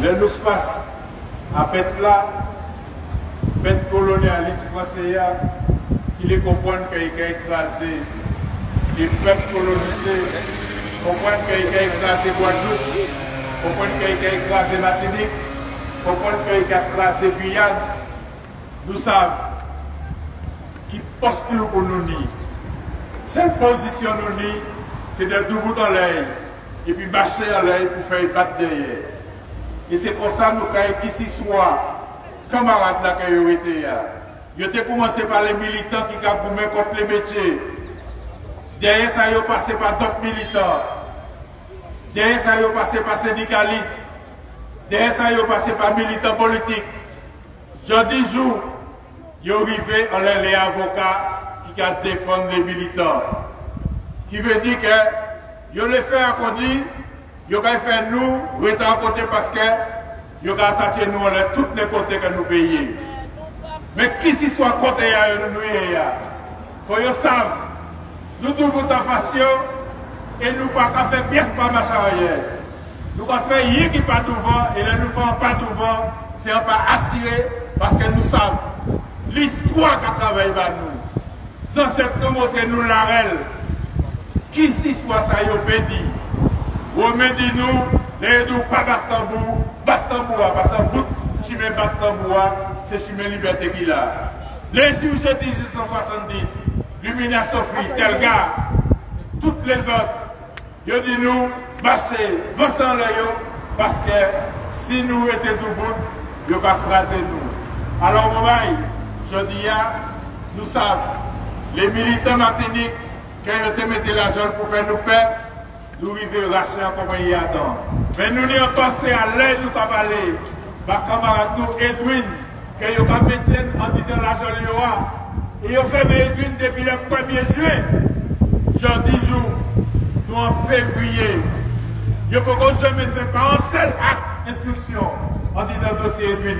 les nous face à pète là, pète colonialiste français, qui les comprennent qu'il a écrasé les peuples colonisés, comprennent qu'il a écrasé Guadeloupe, comprennent qu'il a écrasé Martinique, comprennent qu'il a écrasé Guyane. Nous savons qui posture pour nous nier. Cette position nous nier, c'est de tout bout en l'air et puis marcher en l'air pour faire battre derrière. Et c'est comme ça que nous avons qu'ici soit camarades là qui ont été là. Ils ont commencé par les militants qui ont boumé contre les métiers. Derrière ça, ils ont passé par d'autres militants. Derrière ça, ils ont passé par syndicalistes. Derrière ça, ils ont passé par militants politiques. Jeudi jour, ils ont arrivé en les avocats qui ont défendu les militants. Qui veut dire que ils ont fait un conduit, ils ont fait nous, rester à côté parce que ils ont attaqué nous à tous les côtés que nous payons. Mais qui s'y soit côté nous, il faut que vous sachiez, nous devons en face et nous ne pouvons pas faire pièce par marche arrière. Nous pouvons faire rien qui pas devant et là nous ne faisons pas devant, c'est un pas assuré parce que nous savons l'histoire qui travaille avec nous. Sans cette nous montrer nous la règle. Qui s'y soit ça y a dit. Ou me dit nous, les nous pas battre tambour, parce que vous, chimé battre tambour, c'est chimé liberté qu'il a. Les sujets 1870, Lumina Sophie, Telga, toutes les autres, ils dit nous, marcher, vassant l'ayo, parce que si nous étions debout, ils vont craser nous. Alors, je dis, nous savons, les militants martiniques, quand ils ont mis l'argent pour faire nos paix, nous vivons racheter en compagnie Adam. Mais nous n'y avons pensé à l'aide, nous pas parler. Par camarade nous, Edwin, quand ils ont mis en disant l'argent, et ils ont fait Edwin depuis le 1er juillet. Jeudi jour, nous en février. Ils n'ont jamais fait pas un seul acte d'instruction en disant le dossier Edwin.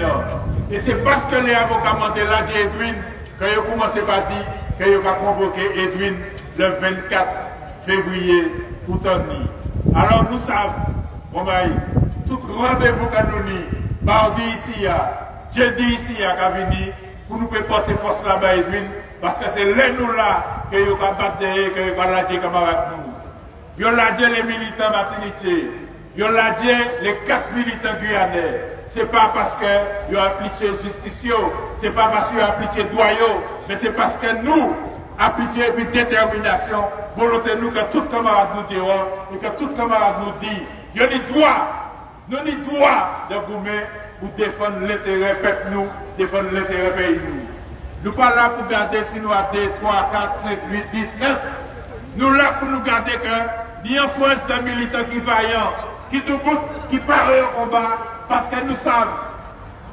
Et c'est parce que les avocats m'ont dit Edwin, quand ils ont commencé par dire qu'ils ont convoqué Edwin le 24 février pour Tony. Alors nous savons, tout rendez-vous que nous avons, mardi ici, jeudi ici, à venir, pour nous porter force là-bas, Edwin, parce que c'est là nous là que nous avons battu, que nous avons lâché camarades nous. Nous avons lâché les militants martiniquais, nous avons lâché les 4 militants guyanais. Ce n'est pas parce qu'ils ont appliqué justice, ce n'est pas parce qu'ils ont appliqué droit, mais c'est parce que nous, appliquer et détermination, volonté nous que tout camarade nous dit et que tout camarade nous dit, il y a des droits, nous avons droit de gommer pour défendre l'intérêt peuple nous, défendre l'intérêt pays nous. Nous ne sommes pas là pour garder si nous avons 2, 3, 4, 5, 8, 10, 9. Nous sommes là pour nous garder que ni en France d'un militant qui vaillant, qui debout, qui parle au combat, parce que nous savons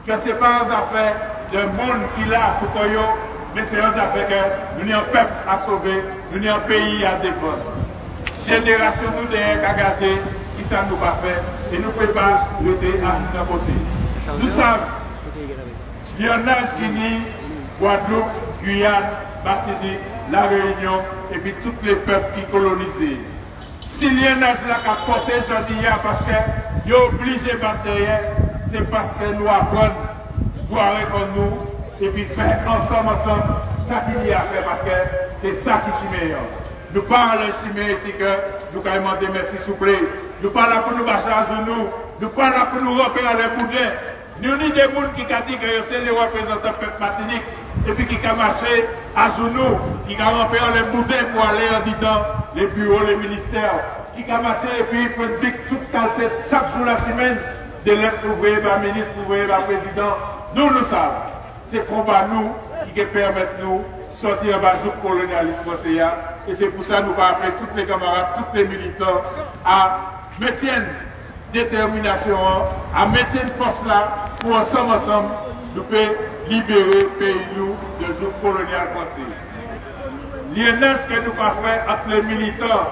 que ce n'est pas une affaire de monde qui a pour que mais c'est une affaire que nous avons un peuple à sauver, nous avons un pays à défendre. Génération nous derrière à garder, qui ça nous pas fait, et nous ne pouvons pas rester assis à côté. Nous savons, il y en a qui dit Guadeloupe, Guyane, Martinique, La Réunion, et puis tous les peuples qui colonisent. S'il y en a qui ont porté aujourd'hui, parce qu'ils sont obligés de battre derrière, c'est parce que nous apprenons, boire comme nous, et puis faire ensemble, ça qu'il y a à faire, parce que c'est ça qui est meilleur. Nous parlons de chimie que nous avons demandé merci s'il vous plaît. Nous parlons pour nous bâcher à genoux, nous parlons pour nous repérer les boudins. Nous avons des gens qui ont dit que c'est les représentants peuple Martinique, et puis qui ont marché à genoux, qui ont repéré les boudins pour aller en disant les bureaux, les ministères, qui ont marché et puis ils prennent toute qualité chaque jour la semaine, de l'être ouvrier par ministre, ouvrier par président. Nous le savons. C'est combat nous qui permettent nous sortir d'un jour colonialisme français. Et c'est pour ça que nous allons appeler tous les camarades, tous les militants à mettre détermination, à mettre une force là pour ensemble, nous pouvons libérer le pays nous de jour colonial français. L'INS que nous avons fait entre les militants,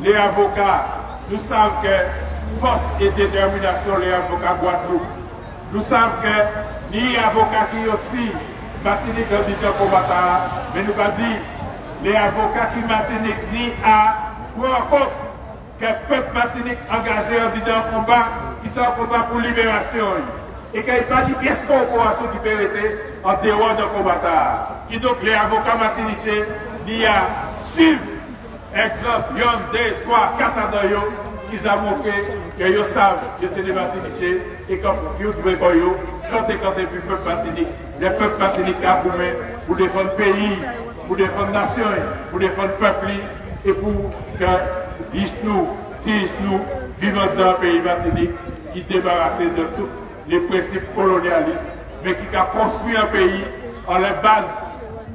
les avocats, nous savons que force et détermination, les avocats Guadeloupe. Nous savons que ni avocats qui aussi, Martinique en combattant, mais nous avons dit, les avocats qui Martinique ni à pour en compte que le peuple Martinique engagé en disant combat, qui sont en combat pour libération. Et qu'il n'y a pas de pièce corporation qui peut être en dehors de combattant. Qui donc les avocats Martiniquais, il y a suivre, exemple, 1, 2, 3, 4 ans qui ont montré qu'ils savent que c'est des Martiniquais et quand ils ont trouvé pour eux, quand le peuple Martinique, les peuples Martiniques pour défendre le pays, pour défendre la nation, pour défendre le peuple et pour que nous vivons dans un pays Martinique qui débarrasse de tous les principes colonialistes, mais qui a construit un pays en la base.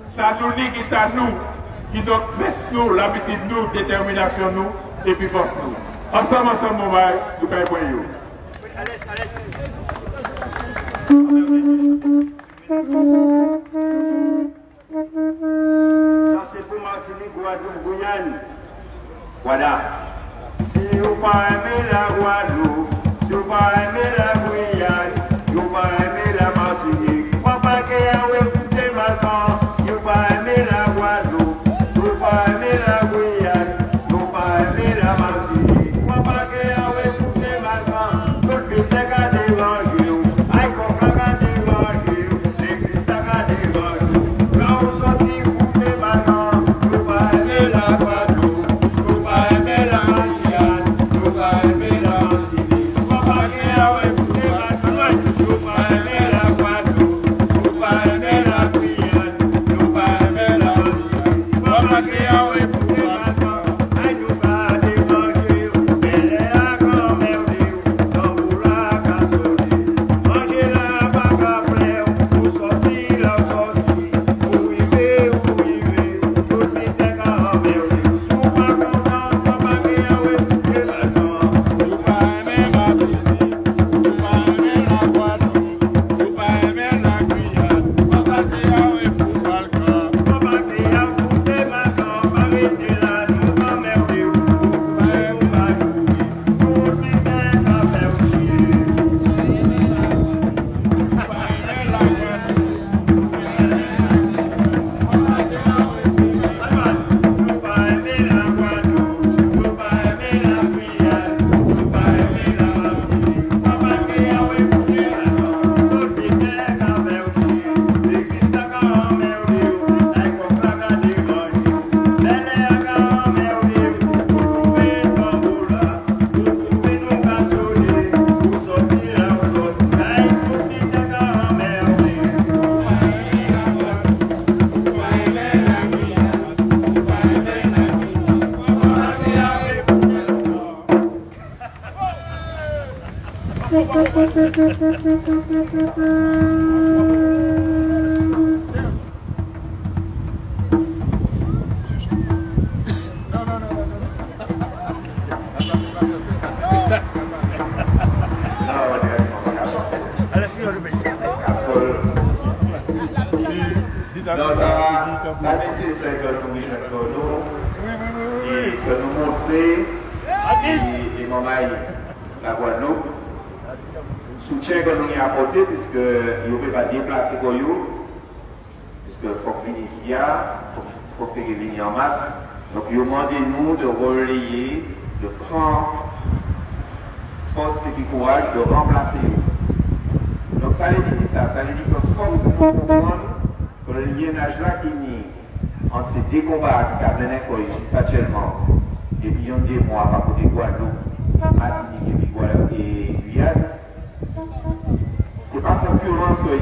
Ça nous dit qu'il à nous, qui donc laisse nous, l'habitude nous, détermination nous, et puis force nous. Ensemble, mon bail, nous pouvons voir. Ça c'est pour Martinique, Guadeloupe, Guyane. Voilà. Si vous pas aimez la Guadeloupe, si vous pas aimez la Guyane, si vous pas aimez la Martinique, papa qui a écouté ma temps, si vous pas aimez la Guadeloupe, si vous pas aimez la Guyane, si vous pas aimez la Martinique, papa qui a écouté ma temps, tout le monde a dérangé, aïe qu'on a dérangé, l'église a dérangé, là on sortit fouté ma temps, si vous pas aimez la Guadeloupe, si vous pas aimez la Guyane, si vous pas aimez la Martinique, papa qui a écouté ma temps, si vous pas aimez la Guadeloupe, si vous pas aimez la Guyane, si vous pas aimez la Martinique, papa qui a écouté ma temps, aïe nous a dérangé, elle est à grand-mère, tamboura qu'à sonner, manger la bague à plaire, pour sortir la sortie, pour arriver, tout le monde est grand-mère, sous pas content, papa qui a écouté ma temps, sous pas aimer ma Martinique, sous pas aimer la Guadeloupe, sous pas aimer la Guyane, papa qui a écouté ma temps, papa qui a écouté ma temps, arrêtez là, nous t'emmerdez, vous pouvez ou pas jouer, tout le monde est à faire chier. Non, ça nécessaire que nous nous et que nous montrions et maman la Guadeloupe soutien que nous y apporté puisque il ne peut pas déplacer pour vous puisque il faut finir ici, il faut que vous veniez en masse. Donc il demandez nous de relayer, de prendre force et courage de remplacer nous. Donc ça veut dire ça, ça veut dire que faut comprendre que le liénage là qui est entre ces deux combats qui a plein ici actuellement, depuis des mois par côté Guadeloupe, Martinique et Guadeloupe et Guyane, c'est pas concurrence qu'il y a.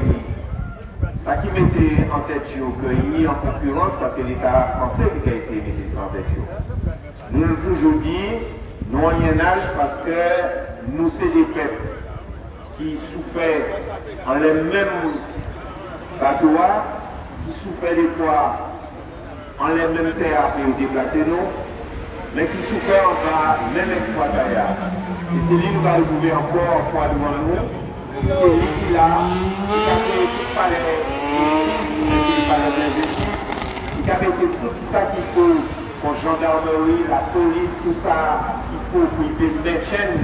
Ça qui mettait en tête qu'il y a en concurrence, ça c'est l'État français qui a essayé de mettre ça en tête. Nous le toujours dit, nous en liénage parce que nous c'est des peuples qui souffrent en les mêmes patois, qui souffrent des fois en les mêmes terres pour déplacer nous, mais qui souffrent encore même exploitation. Et c'est lui qui va retrouver encore une fois devant nous. C'est lui qui l'a, qui a fait tout par qui a fait tout ça qu'il faut pour gendarmerie, la police, tout ça qu'il faut pour qu'il mettre chaîne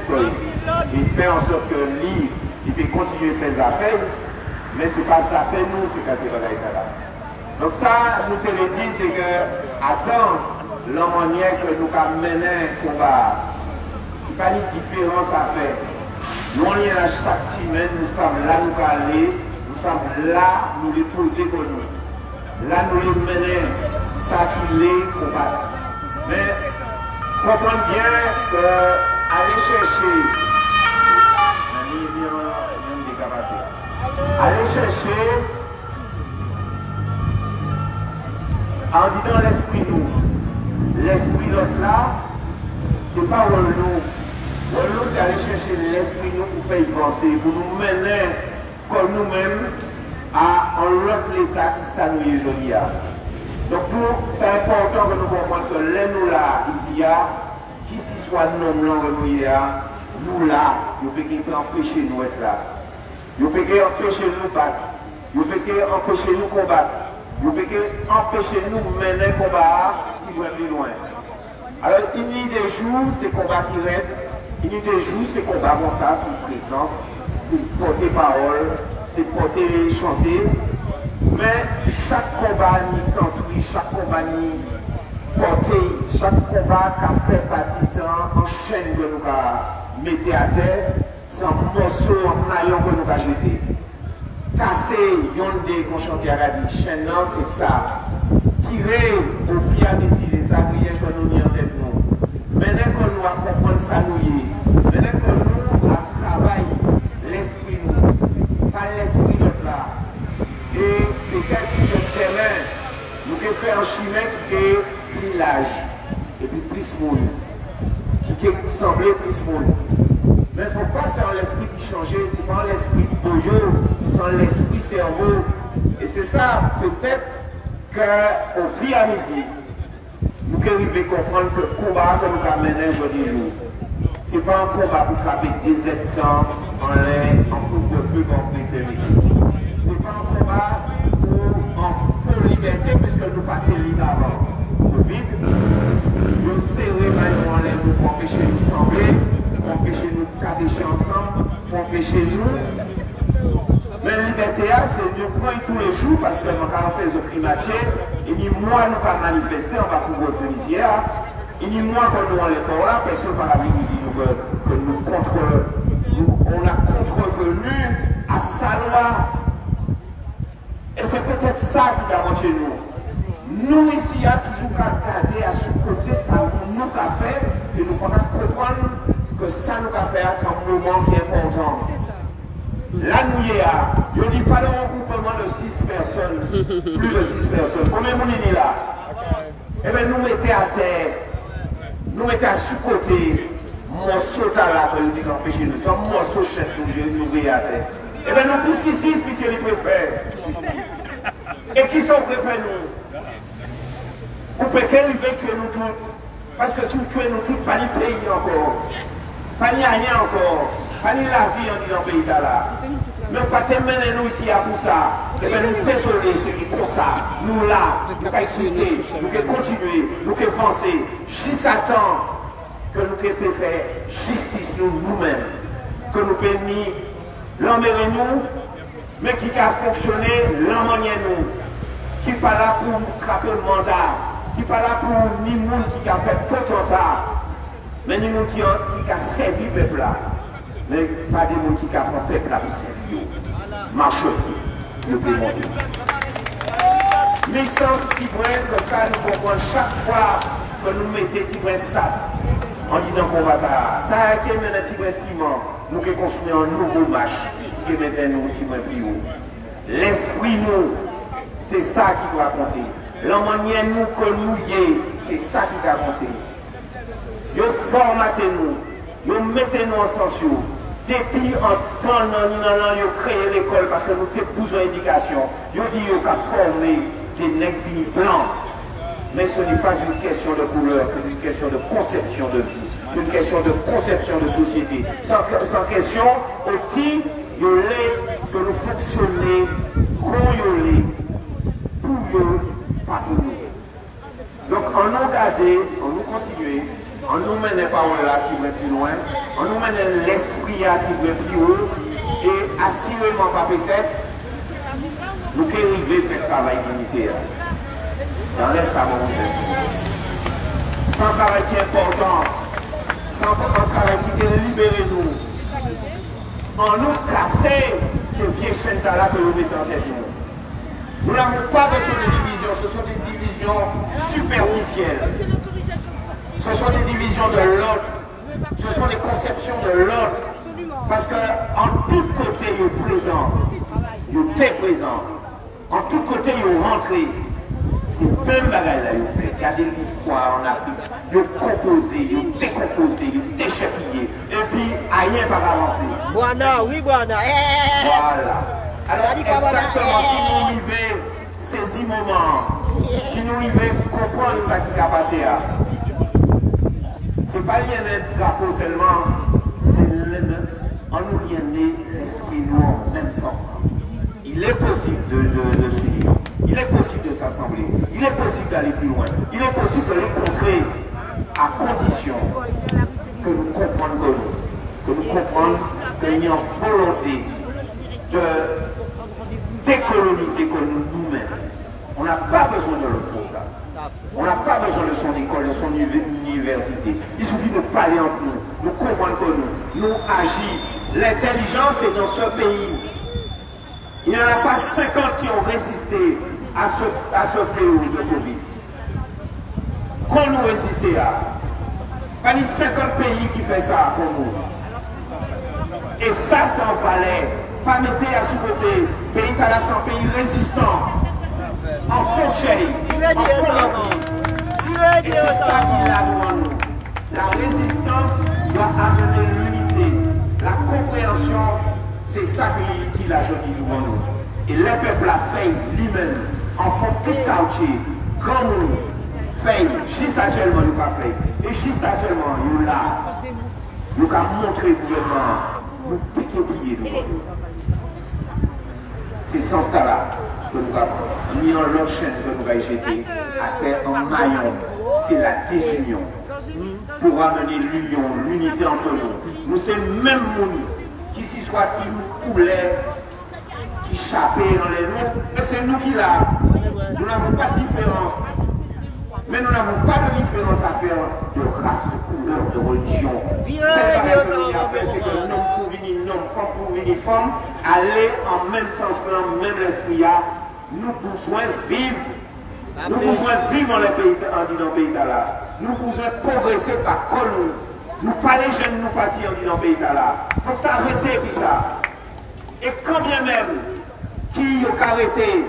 et faire en sorte que lui, il peut continuer ses affaires, mais ce n'est pas ça fait nous, c'est quand il va être là. Donc ça, nous te le disons, c'est que attendre la manière que nous avons mené un combat, il n'y a pas de différence à faire. Nous on est là chaque semaine, nous sommes là, nous aller, nous sommes là, nous les poser pour nous. Là, nous les mener, ça qui les combattre. Mais comprenez bien que aller chercher, aller chercher, en disant l'esprit nous, l'esprit l'autre là, c'est pas nous. Nous, c'est aller chercher l'esprit nous pour faire avancer, pour nous mener comme nous-mêmes à un autre état qui s'annule aujourd'hui. Donc, c'est important que nous comprenions que les nous là, ici, qui s'y soit non blanc nous là, nous pouvons empêcher nous être là. Nous pouvons empêcher nous battre. Nous pouvons empêcher nous combattre. Nous pouvons empêcher nous mener combat si nous sommes plus loin. Alors, il y a des jours, c'est combat qui reste. Il y a des jours, c'est combat comme ça, c'est une présence, c'est porter parole, c'est porter chanter. Mais chaque combat a une sensibilité, chaque combat a une portée, chaque combat qui fait partie en chaîne que nous avons mis à terre, c'est un morceau, un maillon que nous avons jeté. Casser, yondé, qu'on chante à la vie, chaîne, c'est ça. Tirer au fil à les agriers que nous avons en tête nous. Maintenant que nous avons compris ça, nous y est. Maintenant que nous avons travaillé l'esprit nous, pas l'esprit de là. Et peut-être que le terrain, nous devons faire un chemin qui est plus large, et puis plus monde, qui semblait plus monde. Mais il ne faut pas c'est l'esprit qui changeait, c'est pas l'esprit boyau, c'est l'esprit cerveau. Et c'est ça, peut-être, qu'au fil à midi, nous devons comprendre que le combat que nous avons mené aujourd'hui, ce n'est pas un combat pour frapper des habitants en l'air, en couvre-feu, en périphérie. Ce n'est pas un combat pour en full liberté, puisque nous partons libres avant. Nous vivons, nous serrons maintenant en l'air pour empêcher nous sembler, pour empêcher nous cacher ensemble, pour empêcher nous. Mais la liberté, c'est de prendre tous les jours, parce que nous avons fait le primatier, et ni moi nous avons manifesté, on va couvrir le ici, et ni moi quand nous allons l'école là, personne ne va venir dire que on a contrevenu à sa loi. Et c'est peut-être ça qui garantit nous. Nous ici, il y a toujours qu'à garder à sous-côté ça nous avons fait, et nous pouvons comprendre que ça nous avons fait, c'est un moment qui est important. C'est ça. Là, nous y est, je ne dis pas le regroupement de 6 personnes, plus de 6 personnes. Combien de monde est là? Eh bien, nous mettons à terre, nous mettons à sous-côté, morceau là, que nous disons empêcher nous, c'est un morceau chef que nous mettons à terre. Eh bien, nous plus qu'ici, puisque les préfèrent. Et qui sont préférés nous? Vous pouvez tuer nous tous, parce que si vous tuez nous tous, pas de pays encore, pas de rien encore. Pas ni la vie en disant pays là. Nous pas terminer nous ici pour ça. Et bien nous désolés, c'est pour ça. Nous là, nous pouvons exister, nous pouvons continuer, nous pouvons avancer. Jusqu'à temps que nous pouvons faire justice nous-mêmes. Que nous pouvons ni l'emmener nous, mais qui a fonctionné l'emmener nous. Qui n'est pas là pour nous craper le mandat. Qui n'est pas là pour ni monde qui a fait potentat. Mais ni monde qui a servi le peuple là. Mais pas des gens qui capent le peuple pour servir. Marche, le démon. Licence qui pourrait que ça nous comprend chaque fois que nous mettons ça en disant qu'on va pas. Ça qui est un petit ciment, nous qui construisons un nouveau match qui est maintenant un petit peu plus haut. L'esprit nous, c'est ça qui doit compter. La manière nous que nous y est, c'est ça qui doit compter. Vous formatez nous, vous mettez nous en sens. Depuis en temps, nous avons créé l'école parce que nous avons besoin d'éducation. Nous avons dit qu'on a formé des nègres finis blancs. Mais ce n'est pas une question de couleur, c'est une question de conception de vie. C'est une question de conception de société. Sans question, au qui il est que nous fonctionner, qu'on y est, pour eux, pas pour nous. Donc, on nous garder, on nous continuer. On nous mène par là qui va plus loin, on nous mène l'esprit qui va plus haut, et assurément pas peut-être, nous pouvons arriver à faire le travail militaire. Dans l'Est à mon c'est un travail qui est important, c'est un travail qui peut libérer nous. en nous casser ces vieilles chaînes là que nous mettons en tête. Nous n'avons pas besoin de divisions, ce sont des divisions superficielles. Ce sont des divisions de l'autre, ce sont des conceptions de l'autre. Parce qu'en tout côté, il est présent, il est présent. En tout côté, il est rentré. C'est plein de bagages là, il fait. Regardez l'histoire en Afrique. Il est composé, il est décomposé, il est déchépillé. Et puis, rien pas avancé. Boana, oui, Boana. Voilà. Alors, exactement, si nous vivons ces moments, si nous vivons comprendre ce qui a passé là, c'est pas lié à notre drapeau seulement, c'est en nous lié l'esprit nous en même sens. Il est possible de s'unir, il est possible de s'assembler, il est possible d'aller plus loin, il est possible de les contrer à condition que nous comprenions qu'il y a une volonté de décoloniser nous-mêmes. On n'a pas besoin de l'autre pour ça. On n'a pas besoin de son école, de son université. Il suffit de parler entre nous, nous comprendre que nous agissons. L'intelligence est dans ce pays. Il n'y en a pas 50 qui ont résisté à ce fléau de Covid. Qu'on nous résiste à. Pas les 50 pays qui font ça comme nous. Et ça, c'est en Valais. Pas mettre à sous-côté. Pays à la sans pays résistant. En faucheille. C'est ça qui est là devant nous. La résistance doit amener l'unité. La compréhension, c'est ça qu'il a joli devant nous. Et le peuple a fait lui-même, en font tout quartier, comme nous, fait, juste actuellement nous pas fait. Et juste actuellement, nous là, nous avons montré gouvernement, nous piquons plier devant nous. C'est sans ça là que nous avons mis en l'autre chaîne que nous avons jeté à terre en maillon. C'est la désunion. Pour amener l'union, l'unité entre nous. Nous sommes même monde qui s'y soit si nous coulait, qui chapait dans les noms, mais c'est nous qui là. Nous n'avons pas de différence. Mais nous n'avons pas de différence à faire de race, de couleur, de religion. C'est que l'homme pour venir homme, femme pour venir femme, aller en même sens, en même esprit. Nous besoin vivre. Nous besoin vivre dans le pays, dans le pays là. Nous besoin progresser par colonne. Nous pas les jeunes nous partir en disant pays là. Il faut que ça arrête puis ça. Et quand bien même qui ont arrêté,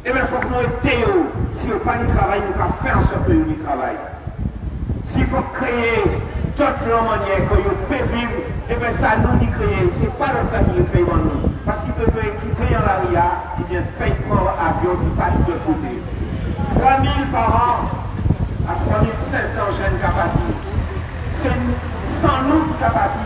eh bien il faut que nous aidions. Si on pas de travail, nous devons faire en sorte que nous travail. S'il faut créer d'autres manières que nous pouvons vivre, eh bien ça nous dit créer. Ce n'est pas le cas qui le fait dans nous. Parce qu'il peut faire quitter en l'arrière, il vient faire prendre avion qui passe de côté. 3 000 par an à 3 500 jeunes qui bâti. C'est sans nous qui bâti.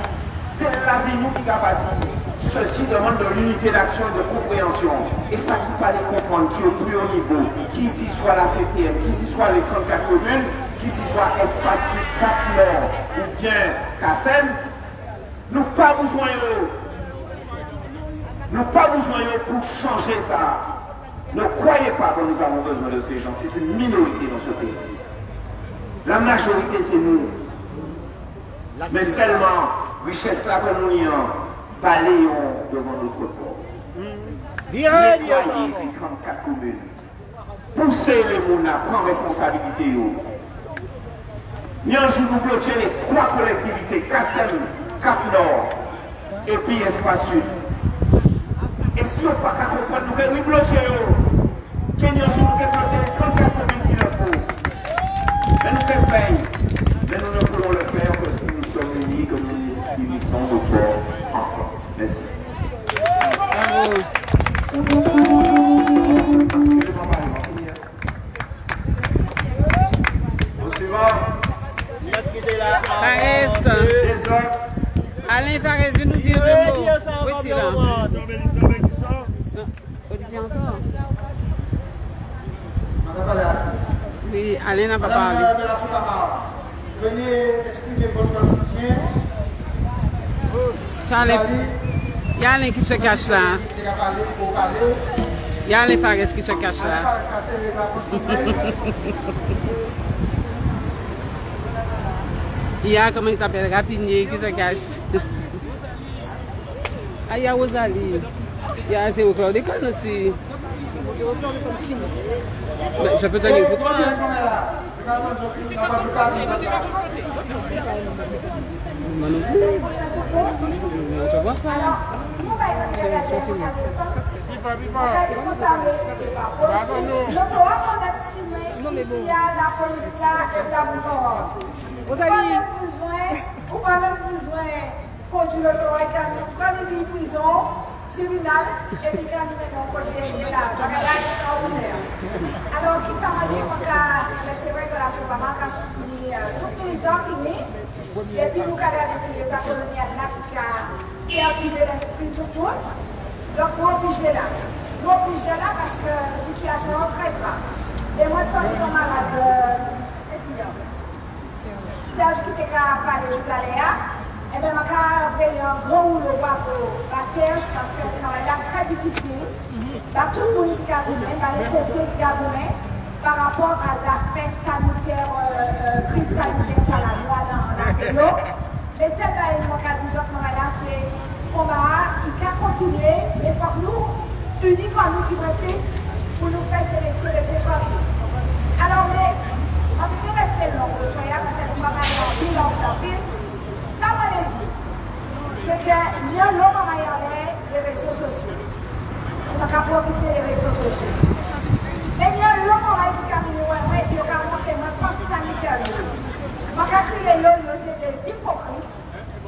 C'est la vie nous qui bâti. Ceci demande de l'unité d'action et de compréhension. Et ça qui fallait comprendre, qui est au plus haut niveau, qui s'y soit la CTM, qui s'y soit les 34 communes, qui s'y soit Espace Cap Nord ou bien Kassem, nous pas besoin pour changer ça. Ne croyez pas que nous avons besoin de ces gens. C'est une minorité dans ce pays. La majorité, c'est nous. Mais seulement, richesse là que nous y avons, balayons devant notre corps. Nettoyez les 34 communes. Poussez les gens à prendre responsabilité. Nous un jour nous bloquons les 3 collectivités, Kassem, Cap Nord et puis Espace Sud. Et si on ne peut pas comprendre, nous devons bloquer. Qu'il y a un jour nous devons bloquer les 34 communes s'il le faut. Mais nous devons faire. Mais nous ne pouvons le faire que si nous sommes unis, que nous unissons nos corps ensemble. Merci. Alain Fares veut nous dire le mot. Où est-il là? Olivier encore? Oui, Alain n'a pas parlé. Venez exprimer votre soutien. Il y a Alain qui se cache là. Il y a Alain Fares qui se cache là. Il y a, comment il s'appelle, Rapinier qui se cache. il y a Rosalie. Il y a Zéro Chlordécone aussi. Je peux donner pour toi. Je vois pas. Non mais bon. Rosalie. Ou pas même besoin conduire l'autorité, prendre une prison, tribunal, et puis quand nous mettons côté là, alors, qui t'a dit c'est vrai que la Chopama a soutenu tout militant qui est, et puis nous avons décidé de la coloniale là qui a activé l'esprit de tout le monde. Donc, nous obligés là. Nous obligés là parce que la situation est très grave. Et moi, quand je suis malade, Serge qui était parlé tout à l'heure, et bien, je vais faire un gros rouleau pour la Serge parce que le travail est très difficile. Dans tout le monde qui a gagné, dans les côtés qui a gagné, par rapport à l'affaire sanitaire, crise sanitaire à la loi dans la vélo. Mais celle-là, je dit, c'est un combat qui a continué et pour nous, unis comme nous qui pour nous faire célébrer le territoire. Alors, mais, on peut rester long pour soyez parce que nous avons un ville en ville. Ça m'a dit, c'est que nous avons les réseaux sociaux. On a profiter des réseaux sociaux. Mais nous avons les camions et nous avons montré notre passe sanitaire. Nous avons créé c'est des hypocrites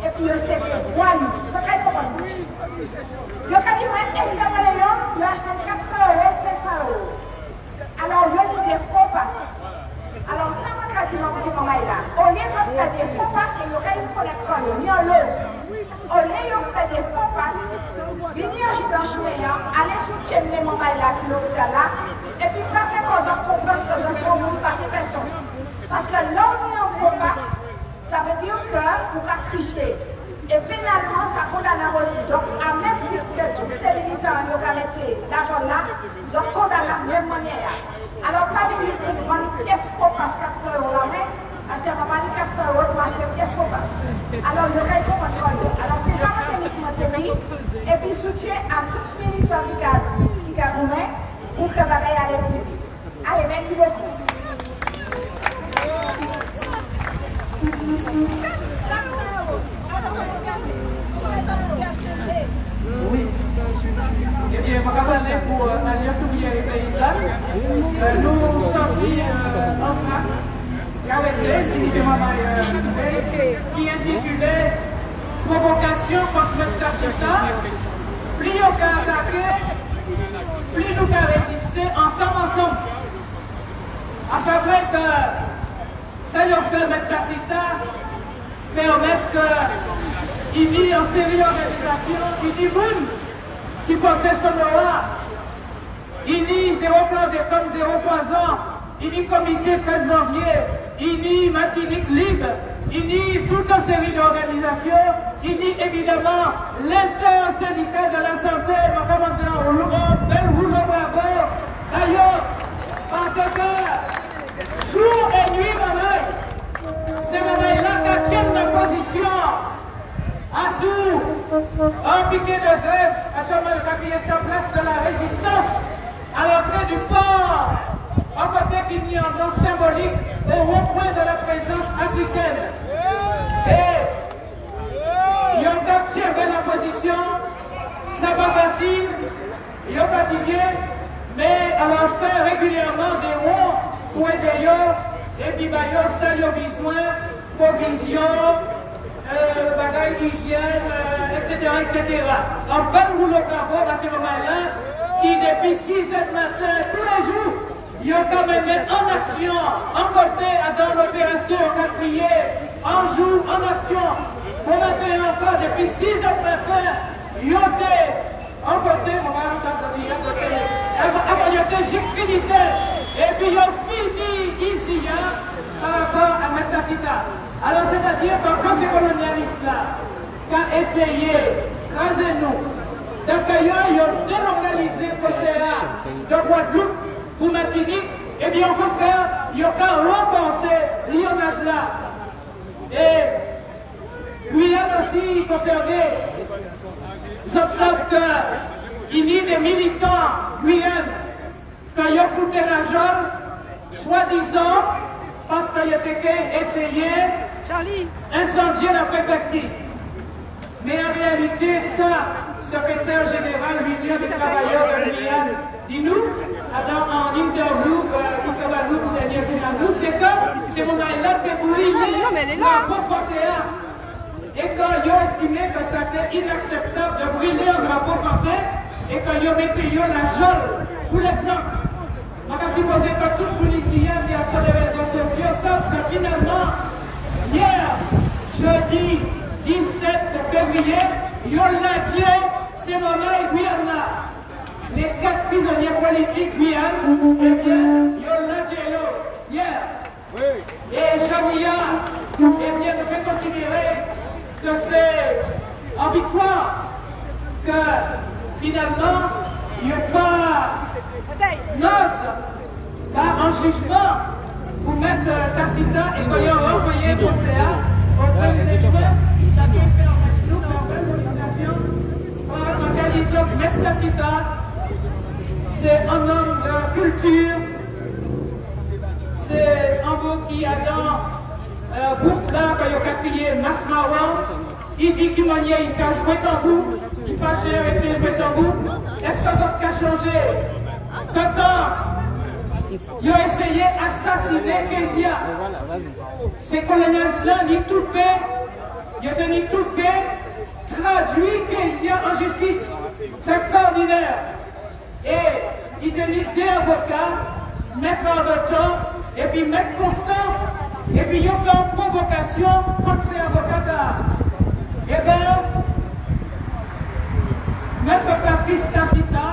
et puis c'est des voyous. Ce qu'il faut comprendre. Nous avons dit, est-ce que les gens ont acheté 400 € et 500 €? Alors, il y a des faux passes. Alors, ça m'a dit, c'est comme là. Au lieu de faire des faux passes, il y a une collecte ni en l'eau. Au lieu de faire des faux passes, venir dans le chemin, aller soutenir les mamans là, qui l'ont là, et puis pas faire qu'on en comprenne que je ne peux pas passer personne. Parce que là où il y a un faux passe, ça veut dire que vous pouvez tricher. Et pénalement, ça condamne aussi. Donc, à même titre que tous ces militants qui ont mis l'argent là, ils ont condamné de la même manière. Alors, pas venir pour prendre une pièce faux passe 400 € la main, parce qu'elle m'a dit 400 € pour acheter une pièce faux passe. Alors, il y aurait pour contrôle. Alors, c'est ça que je et puis soutien à tout militant qui a gommé pour que le bagage aille plus vite. Allez, merci beaucoup. Oui. Eh bien, on va parler pour l'Alliance ouvrière et paysanne. Nous sommes sortis en France avec qui intitulait Provocation contre le capita. Plus on peut attaquer, plus nous pouvons résister ensemble. À savoir que ça y a fait mettre capita permettre qu'il y ait en série d'organisation, il y ait une qui portait son aura, il y ait zéro plan de comme zéro poison, il y ait comité 13 janvier, il y ait Martinique libre, il y ait toute une série d'organisations, il y ait évidemment l'inter-syndicat de la santé, mon commandant Rouleau Bravo, d'ailleurs, parce que jour et nuit, c'est là qui tient la position un piquet de zèbre, à ce moment qui est sur place de la résistance, à l'entrée du port, à côté qu'il y a un nom symbolique au rond-point de la présence africaine. Et il y a encore tiré la position, ça va facile, il y a fatigué, mais on va faire régulièrement des ronds pour aider, et puis ça y a besoin, provision, bagaille d'hygiène, etc. En belle rouleau bravo à ce moment-là, qui depuis 6 h du matin, tous les jours, il y a quand même en action, en côté dans l'opération quatrième, en jour, en action. Pour maintenant encore, depuis 6 h du matin, il y a en côté, on va s'entendre, il y a des militaires, et puis il y a fini ici, par rapport à Metacita. Alors, c'est-à-dire que ces colonialistes-là, qui ont essayé, écraser nous, d'ailleurs, ils ont délocalisé le de Guadeloupe pour Martinique, et bien au contraire, ils ont renforcé l'IONAGE-là. Et Guyane aussi concerné, je sais qu'il y a des militants Guyane qui ont foutu la jaune, soi-disant, parce qu'ils ont essayé d'incendier la préfecture. Mais en réalité, ça, secrétaire général l'Union des travailleurs de Guyane, dis-nous, en interview, pour faire la nous, c'est que c'est mon là qui est brûlé le rapport français. Et quand ils ont estimé que c'était inacceptable de brûler un drapeau français, et quand ils ont mis la jaune, pour l'exemple, je vais supposer que tout policier qui a sur les réseaux sociaux savent que finalement, hier, jeudi 17 février, ils ont lâché ces moments et Guyane. Les 4 prisonniers politiques Guyane, eh bien, ils ont lâché hier. Et Jamia, eh bien, nous fait considérer que c'est en victoire que finalement, il n'y a pas en jugement pour mettre Tacita et qu'on y a renvoyé au CA auprès des juges, ça qui est fait en nous en mobilisation pour organiser M. Tacita. C'est un homme de culture, c'est un beau qui a dans groupe là, quand il a crié Masmawan, il dit qu'il m'a dit il cache joué tambour, il pas cher et puis joué tambour. Est-ce que ça a changé? Quand ils ont essayé d'assassiner Kezia, ces colonialistes-là, ni tout le pays, ils ont tenu tout le pays, traduit Kezia en justice. C'est extraordinaire. Et ils tenaient deux avocats, maître Arnoton et puis maître Constant, et puis ils ont fait une provocation contre ces avocats-là. Eh bien, maître Patrice Tacita,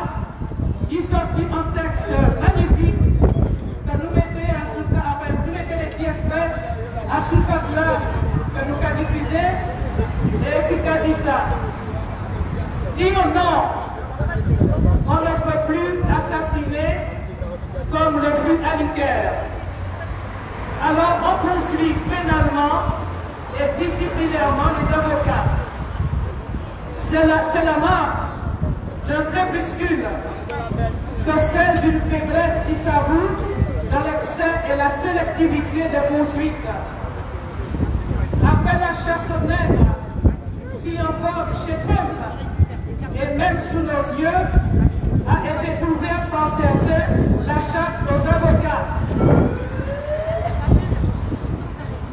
il sortit un texte magnifique que nous mettons à Soutra, après nous mettons les petits extraits à Soutra là que nous avons diffusé, et qui a dit ça. Dire non, on ne peut plus assassiner comme le fut Aliker. Alors on poursuit pénalement et disciplinairement les avocats. C'est la marque d'un crépuscule que celle d'une faiblesse qui s'avoue dans l'excès et la sélectivité des poursuites. Après la chasse aux nègres, si en vogue chez Trump, et même sous nos yeux, a été ouverte par certains la chasse aux avocats.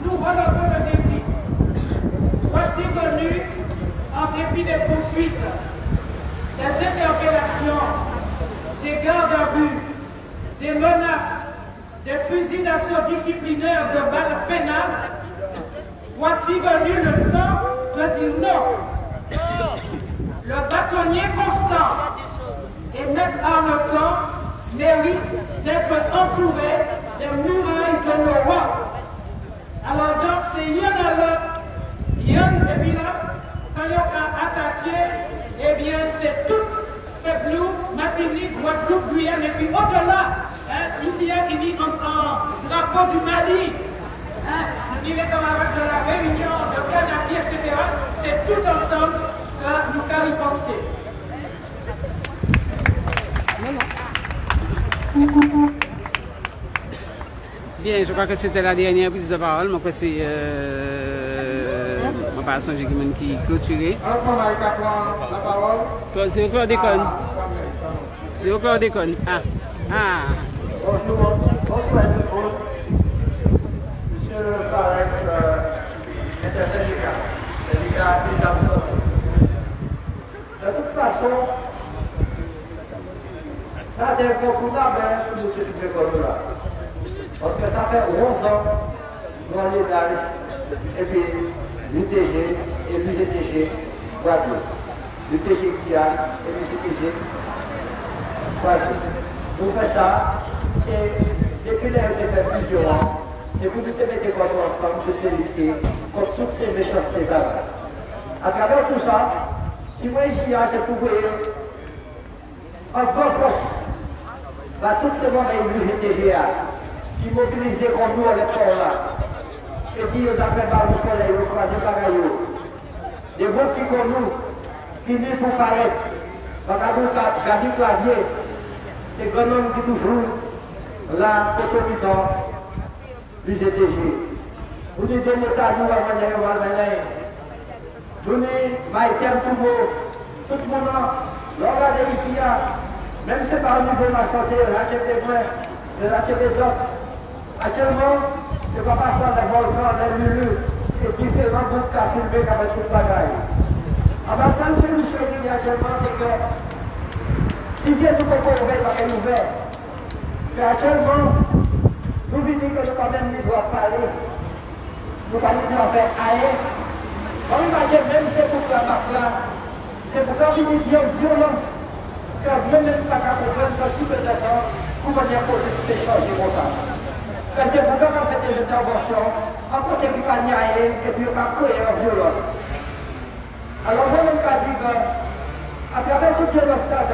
Nous relevons le défi. Voici venu, en dépit des poursuites, des interpellations, des gardes à vue, des menaces, des fusils d'assaut disciplinaires de balles pénales, voici venu le temps de dire non. Le bâtonnier Constant et maître Arnoton méritent d'être entourés des murailles de nos rois. Alors donc c'est Yann à l'autre, Yann et puis là, quand il y a attaqué, eh bien c'est tout Peuplou, Martinique, Guadeloupe, Guyane, et puis au-delà, ici il dit en drapeau du Mali, il est camarades de la Réunion, de Canadi, etc. C'est tout ensemble que nous avons riposté. Bien, je crois que c'était la dernière prise de parole. Moi, c'est ma personne qui clôturée. C'est au chlordécone. C'est au chlordécone. Bonjour. Monsieur le Parex, SFGK, de toute façon, ça a été beaucoup d'abord pour nous qui sommes là. Parce que ça fait 11 ans qu'on est là, et puis l'UTG et l'UTG Guadeloupe. L'UTG Guyane et l'UTG. Voici. Nous faisons ça, et depuis les fait plusieurs ans, c'est vous qui mettez votre ensemble de vérité contre toutes ces méchancetés là. À travers tout ça, si moi ici, c'est pour vous en grande force, toutes ces gens de l'UTG qui mobilisent contre nous à l'époque là, et qui nous a fait mal au collègue, au courage de bagaille. Des bons qui comme nous, qui n'est pour paraître. Quand on a dit clavier, c'est grand homme qui toujours là, autorisant du GTG. Vous dites que l'État nous va manier, on va manier. Nous sommes maïtiens tout beau, tout le monde, regardez ici, même si c'est pas au niveau de la santé, l'achat des points, l'achat des autres. Actuellement, je ne vais pas passer dans les volcans, dans les lieux, et différents groupes qui ont filmé avec toute la bagaille. Alors, la seule solution qu'il y a actuellement, c'est que si Dieu nous peut ouvrir, parce qu'elle est ouverte. Mais actuellement, nous vivons que nous quand même nous doit parler. Nous ne pouvons pas faire ailleurs. On imagine même c'est pour la marque là, c'est pour quand il y a une violence, que même pas qu'à comprendre que si peut-être, pour venir protester, changer mon temps. C'est pour quand on fait des interventions, on peut être panier et puis on va créer une violence. Alors, moi-même, je dis que, à travers toute violence qu'on a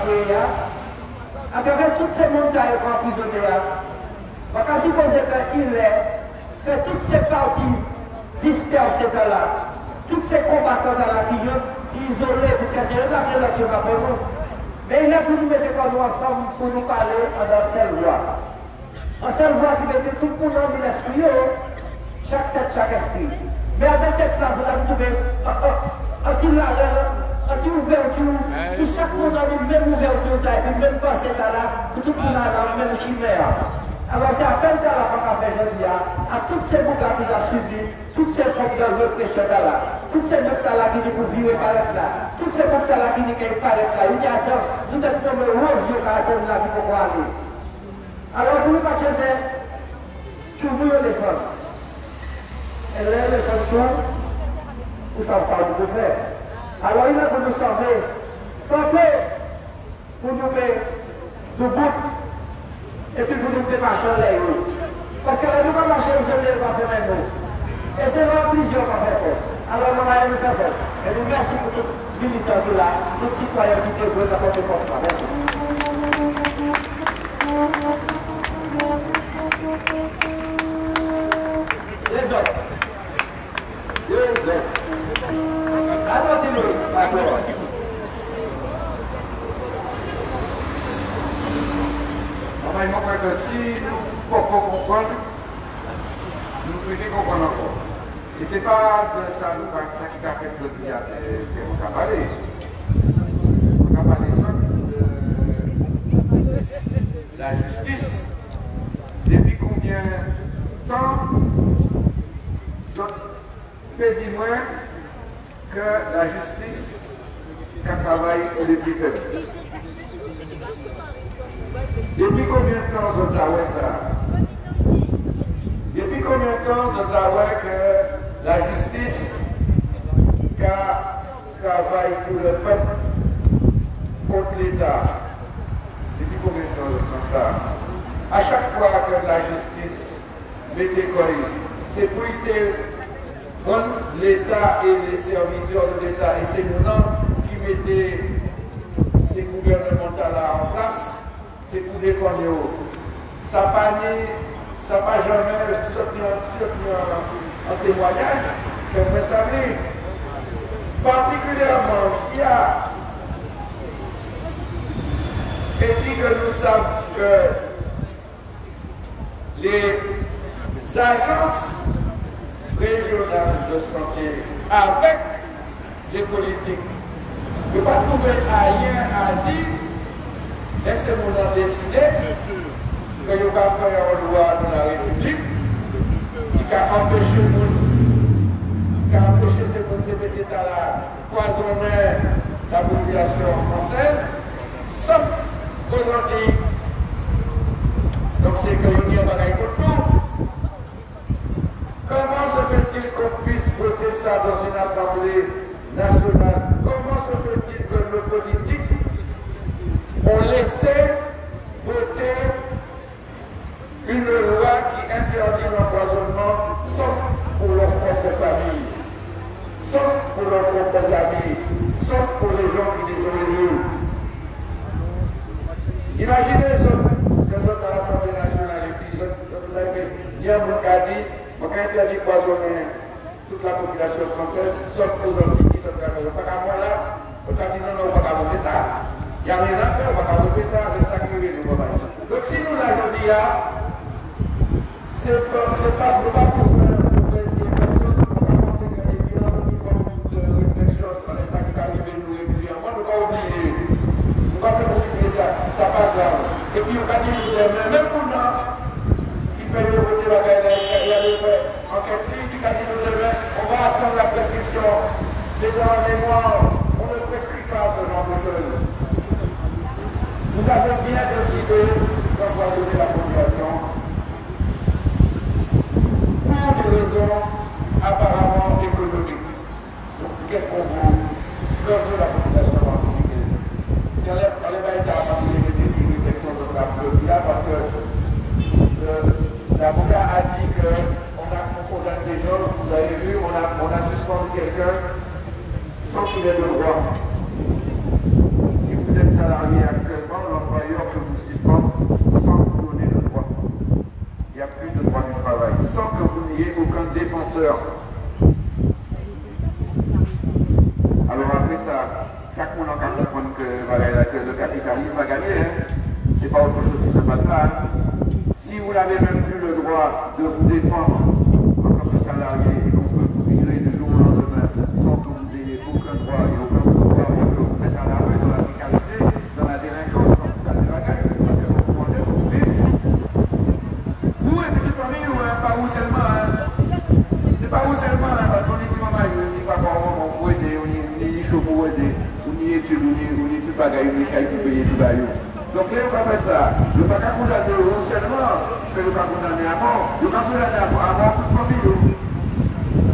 créée, à travers toutes ces montagnes qu'on a emprisonnées, on va supposer qu'il est, que toutes ces parties dispersées là, tous ces combattants là qui sont isolés, parce que c'est eux qui ont fait nous. Mais il est pour nous mettre nous ensemble pour nous parler en une seule voix. En seule voix qui mettait tout le monde dans l'esprit, chaque tête, chaque esprit. Mais avec cette place, vous avez trouvé anti-ouverture, pour chaque monde a une même ouverture, une même pensée là, pour tout le monde a la même chimère. Alors c'est appel à la qu'on a fait aujourd'hui, à toutes ces bougas qui ont suivi, toutes ces formes de répression là, toutes ces mecs là qui disent pour vivre par là, toutes ces mecs là qui disent qu'il paraît là, il y a tant, nous devons tomber rose qui attendent là qui vont aller. Alors pour nous, parce que c'est toujours les femmes. Et là, les femmes sont, où ça vous peut faire. Alors il est pour nous sauver, pour nous faire de bout. Et puis vous nous faites marcher en l'air. Parce que là, nous ne marcher en l'air, on va faire même nous. Et c'est la vision qu'on va faire. Alors, on va nous faire faire. Et nous merci pour tous les militants qui sont là, tous les citoyens qui développent la porte de force. Merci. Les autres. Allons-y, il manque que si nous pouvons comprendre, nous pouvons comprendre encore. Et ce n'est pas de ça qui a fait le théâtre que ça va aller. On a parlé de la justice. Depuis combien de temps, je peux dire que la justice a travaillé depuis peu. Depuis combien de temps vous avez ça? Depuis combien de temps vous avez que la justice travaille pour le peuple contre l'État? Depuis combien de temps vous avez ça? À chaque fois que la justice mettait collé, c'est pour rendre l'État et les serviteurs de l'État et ces mouvements qui mettaient ces gouvernements là en place. C'est pour défendre eux. Ça n'a pas jamais sorti en témoignage, que vous savez, particulièrement ici, et dit que nous savons que les agences régionales de santé, avec les politiques, ne pas trouver rien à dire. Laissez-moi décider que nous allons faire une loi de la République qui a empêché ces messieurs à poisonner la population française, sauf aux Antilles. Donc c'est que nous n'y a pas contre. Comment se fait-il qu'on puisse voter ça dans une assemblée nationale? Comment se fait-il que nos politiques ont laissé voter une loi qui interdit l'empoisonnement sauf pour leur propre famille, sauf pour leurs propres amis, sauf pour les gens qui les ont élus. Imaginez les autres à l'Assemblée nationale et puis vous avez dit, on a interdit d'empoisonner toute la population française, sauf pour les Antilles qui sont travaillés. Par contre, là, On a dit non, on ne va pas voter ça. Il y a rien à faire, on ne va pas voter ça, mais ça qui est le moment. Donc si nous l'avons dit, c'est pas pour faire une deuxième question, on va penser qu'il y a une forme de réflexion sur les sacs qui arrivent nous régulièrement, on ne va pas oublier. On ne va pas considérer ça, ça n'est pas grave. Et puis on va dire, même pour nous, il fait voter la veille, il y a le fait enquête libre, il a dit on va attendre la prescription. C'est dans la mémoire, on ne prescrit pas ce genre de choses. Nous avons bien décidé d'envoyer la population pour des raisons apparemment économiques. Donc, qu'est-ce qu'on veut la population martiniquaise? Si elle va être à partir des réflexions de la Florida, parce que l'avocat a dit qu'on a condamné des gens, vous avez vu, on a suspendu quelqu'un sans qu'il ait le droit. Si vous êtes salarié actuellement, l'employeur peut vous suspendre sans vous donner le droit. Il n'y a plus de droit du travail, sans que vous n'ayez aucun défenseur. Alors après ça, chaque monde en comprendre que le capitalisme va gagner. Hein. C'est pas autre chose qui se passe là. Si vous n'avez même plus le droit de vous défendre en tant que salarié et qu'on peut vous virer du jour au lendemain sans que vous ayez aucun droit et aucun pouvoir et que vous mettez à la rue dans la précarité, dans la délinquance, quand vous allez la gueule, parce que vous pouvez vous vivre. Vous, et petite famille, ou pas vous seulement, c'est pas vous seulement, parce qu'on dit maman, on dit pas comment on faut aider, on dit chaud pour aider, on dit étude, on dit tout bagaille, on dit qu'il faut payer tout bagaille. Donc là, on va faire ça. Le pas qu'à condamner non seulement, mais le pas condamner à mort. Le pas condamner à mort toute famille.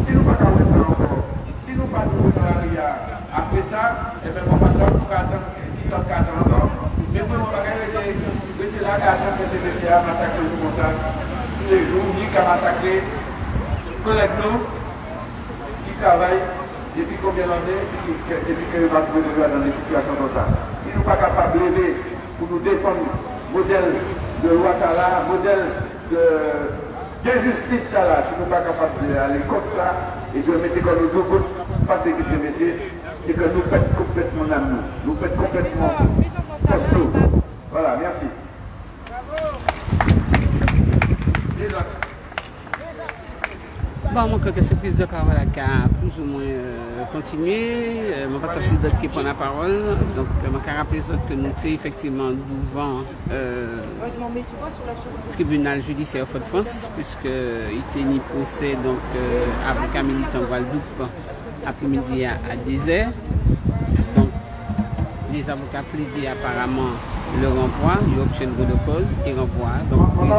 Si nous pas faire ça encore, si nous pas trouver dans la RIA, après ça, et même on va ça pour attendre 10 ans encore. Mais pour nous, on va rester là, attendre que CDC a massacré tout comme ça. Tous les jours, on dit qu'il a massacré collègues nous qui travaillent depuis combien d'années, depuis qu'ils vont trouver dans des situations comme ça. Si nous pas capables de lever, pour nous défendre modèle de loi Tala, modèle d'injustice Tala, si nous ne sommes pas capables d'aller contre ça et de mettre comme nous deux bouts, parce que ce messieurs, c'est que nous pètons complètement l'âme, nous pètons complètement costaud. Voilà, merci. Bon, moi, que c'est plus de parole qui a plus ou moins continué. Je ne sais pas si d'autres qui prennent la parole. Donc, je vais rappeler que nous sommes effectivement devant le tribunal judiciaire Fort-de-France, puisqu'il était ni procès, donc, avocat militant Guadeloupe, après-midi à 10h. Donc, les avocats plaidés apparemment le renvoi, il obtient de cause et renvoi. Donc, prévu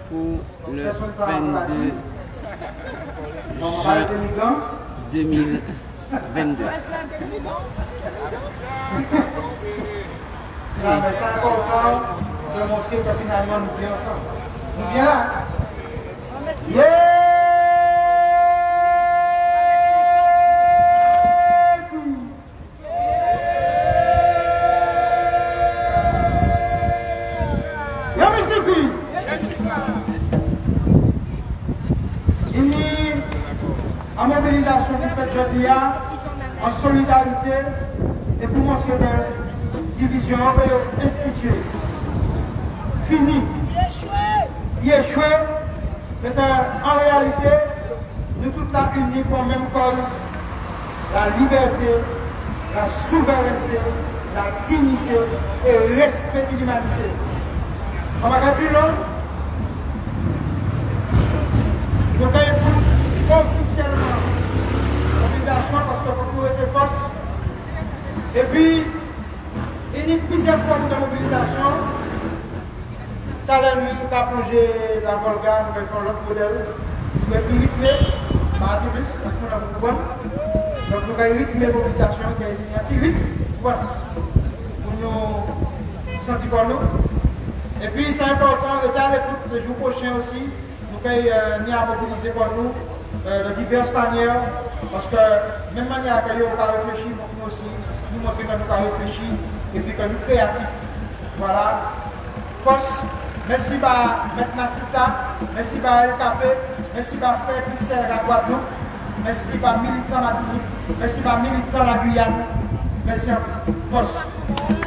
pour le 22 juin 2022. Non, mais c'est important de montrer que finalement nous bien ensemble. Nous bien là. Yeah! En mobilisation qui fait aujourd'hui, en solidarité et pour montrer des divisions instituées. Fini. Il échoué. Mais en réalité, nous tous là unis pour la même cause, la liberté, la souveraineté, la dignité et le respect de l'humanité. On va regarder plus long. Nous avons officiellement mobilisation parce que pour être force. Et puis, il y a plusieurs formes de mobilisation. Tout à l'heure, nous avons plongé la Volga, nous avons fait l'autre modèle. Nous avons rythmé, par activiste, donc nous avons rythmé la mobilisation qui est une anti-rythme. Voilà. Pour nous sentir comme nous. Et puis, c'est important, de à l'écoute le jour prochain aussi. Nous pouvons à mobiliser pour nous de diverses manières, parce que même manière que nous avons réfléchi, nous aussi, nous montrer que nous avons réfléchi et puis que nous sommes créatifs. Voilà. Force, merci à M. Nassita, merci à LKP, merci à Frère Christelle à Guadeloupe, merci à Militant Martinique, merci à Militant la Guyane, Merci à vous. Force.